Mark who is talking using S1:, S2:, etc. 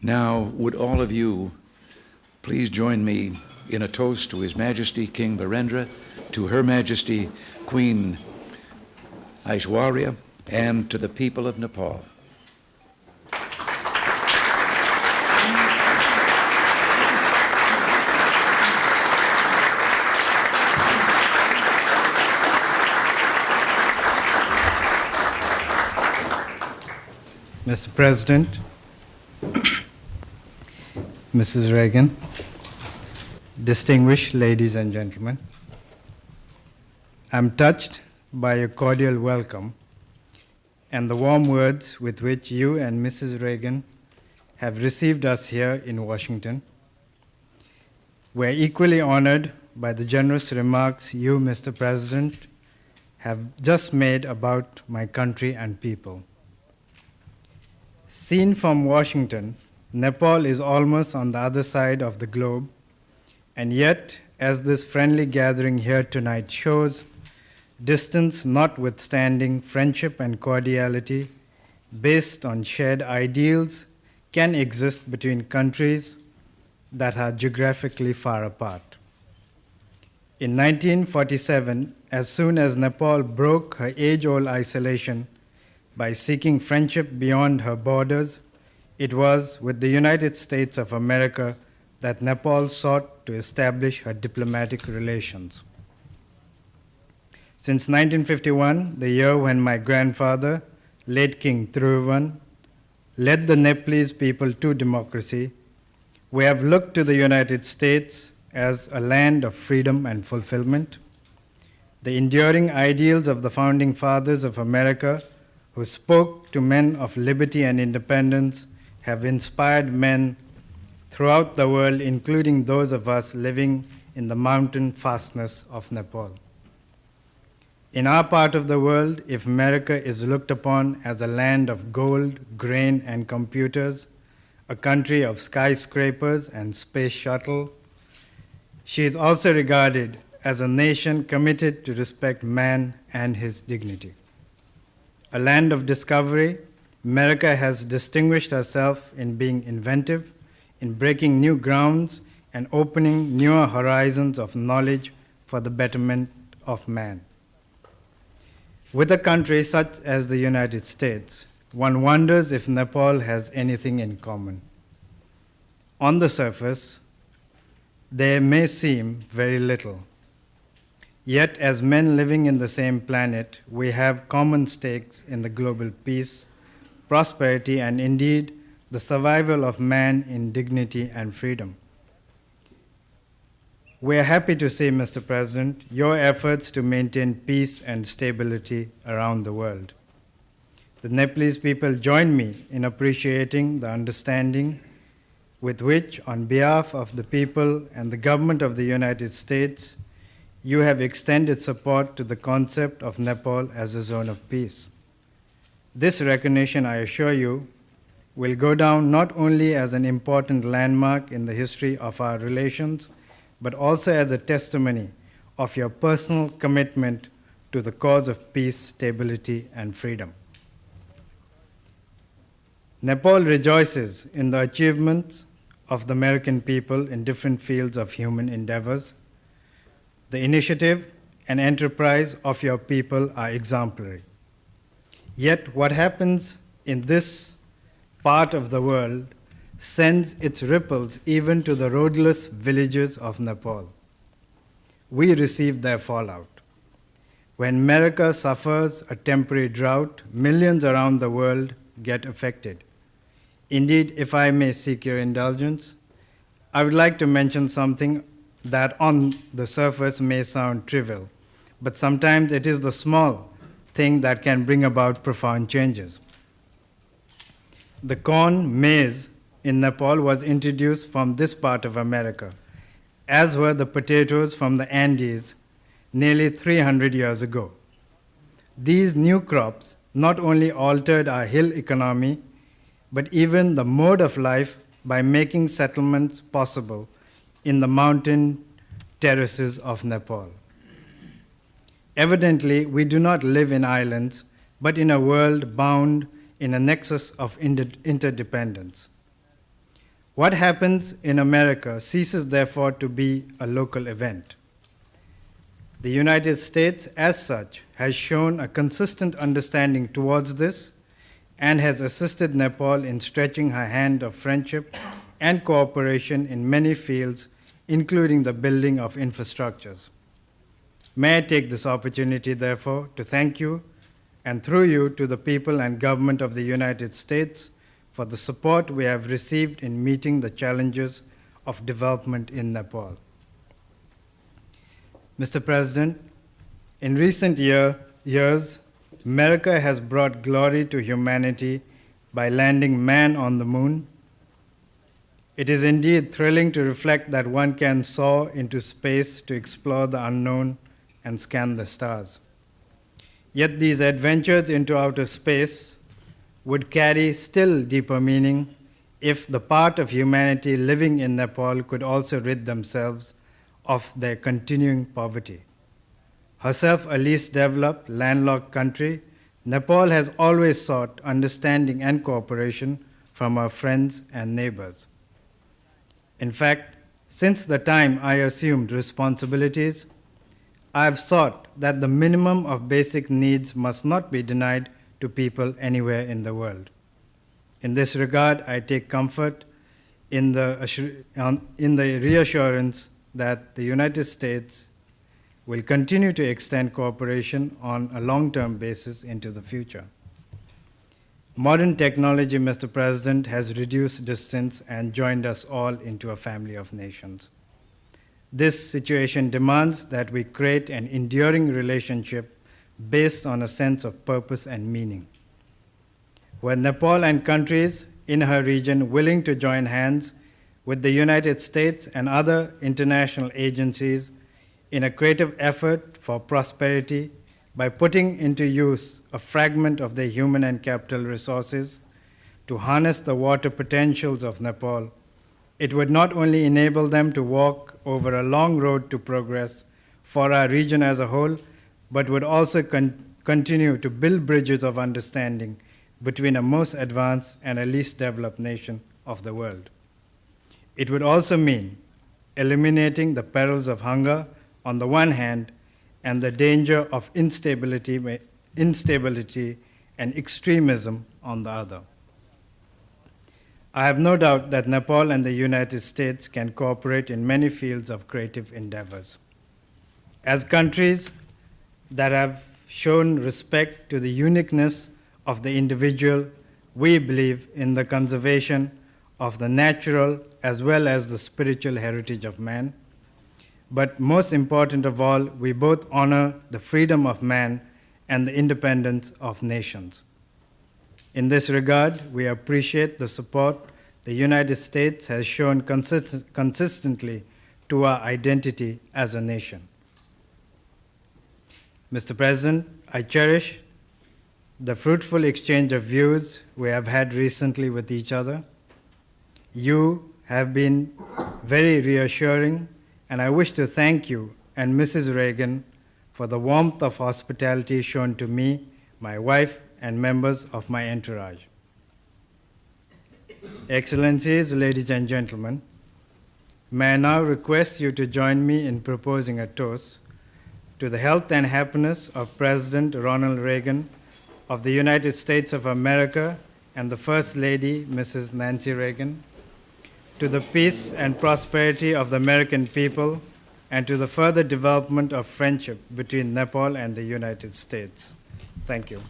S1: Now, would all of you please join me in a toast to His Majesty King Birendra, to Her Majesty Queen Aishwarya, and to the people of Nepal.
S2: Mr. President, Mrs. Reagan, distinguished ladies and gentlemen, I'm touched by your cordial welcome and the warm words with which you and Mrs. Reagan have received us here in Washington. We're equally honored by the generous remarks you, Mr. President, have just made about my country and people. Seen from Washington, Nepal is almost on the other side of the globe, and yet, as this friendly gathering here tonight shows, distance notwithstanding, friendship and cordiality based on shared ideals can exist between countries that are geographically far apart. In 1947, as soon as Nepal broke her age-old isolation by seeking friendship beyond her borders, it was with the United States of America that Nepal sought to establish her diplomatic relations. Since 1951, the year when my grandfather, late King Thiruvan, led the Nepalese people to democracy, we have looked to the United States as a land of freedom and fulfillment. The enduring ideals of the founding fathers of America, who spoke to men of liberty and independence, have inspired men throughout the world, including those of us living in the mountain fastness of Nepal. In our part of the world, if America is looked upon as a land of gold, grain, and computers, a country of skyscrapers and space shuttle, she is also regarded as a nation committed to respect man and his dignity. A land of discovery, America has distinguished herself in being inventive, in breaking new grounds, and opening newer horizons of knowledge for the betterment of man. With a country such as the United States, one wonders if Nepal has anything in common. On the surface, there may seem very little. Yet, as men living in the same planet, we have common stakes in the global peace, prosperity, and indeed the survival of man in dignity and freedom. We are happy to see, Mr. President, your efforts to maintain peace and stability around the world. The Nepalese people join me in appreciating the understanding with which, on behalf of the people and the government of the United States, you have extended support to the concept of Nepal as a zone of peace. This recognition, I assure you, will go down not only as an important landmark in the history of our relations, but also as a testimony of your personal commitment to the cause of peace, stability, and freedom. Nepal rejoices in the achievements of the American people in different fields of human endeavors. The initiative and enterprise of your people are exemplary. Yet what happens in this part of the world sends its ripples even to the roadless villages of Nepal. We receive their fallout. When America suffers a temporary drought, millions around the world get affected. Indeed, if I may seek your indulgence, I would like to mention something that on the surface may sound trivial, but sometimes it is the small thing that can bring about profound changes. The corn, maize, in Nepal was introduced from this part of America, as were the potatoes from the Andes nearly 300 years ago. These new crops not only altered our hill economy, but even the mode of life by making settlements possible in the mountain terraces of Nepal. Evidently, we do not live in islands, but in a world bound in a nexus of interdependence. What happens in America ceases, therefore, to be a local event. The United States, as such, has shown a consistent understanding towards this and has assisted Nepal in stretching her hand of friendship and cooperation in many fields, including the building of infrastructures. May I take this opportunity, therefore, to thank you, and through you to the people and government of the United States for the support we have received in meeting the challenges of development in Nepal. Mr. President, in recent years, America has brought glory to humanity by landing man on the moon. It is indeed thrilling to reflect that one can soar into space to explore the unknown and scan the stars. Yet these adventures into outer space would carry still deeper meaning if the part of humanity living in Nepal could also rid themselves of their continuing poverty. Herself a least developed, landlocked country, Nepal has always sought understanding and cooperation from her friends and neighbors. In fact, since the time I assumed responsibilities, I have sought that the minimum of basic needs must not be denied to people anywhere in the world. In this regard, I take comfort in the reassurance that the United States will continue to extend cooperation on a long-term basis into the future. Modern technology, Mr. President, has reduced distance and joined us all into a family of nations. This situation demands that we create an enduring relationship based on a sense of purpose and meaning. Were Nepal and countries in her region willing to join hands with the United States and other international agencies in a creative effort for prosperity by putting into use a fragment of their human and capital resources to harness the water potentials of Nepal, it would not only enable them to walk over a long road to progress for our region as a whole, but would also continue to build bridges of understanding between a most advanced and a least developed nation of the world. It would also mean eliminating the perils of hunger on the one hand and the danger of instability and extremism on the other. I have no doubt that Nepal and the United States can cooperate in many fields of creative endeavors. As countries that have shown respect to the uniqueness of the individual, we believe in the conservation of the natural as well as the spiritual heritage of man. But most important of all, we both honor the freedom of man and the independence of nations. In this regard, we appreciate the support the United States has shown consistently to our identity as a nation. Mr. President, I cherish the fruitful exchange of views we have had recently with each other. You have been very reassuring, and I wish to thank you and Mrs. Reagan for the warmth of hospitality shown to me, my wife, and members of my entourage. Excellencies, ladies and gentlemen, may I now request you to join me in proposing a toast to the health and happiness of President Ronald Reagan of the United States of America and the First Lady, Mrs. Nancy Reagan, to the peace and prosperity of the American people, and to the further development of friendship between Nepal and the United States. Thank you.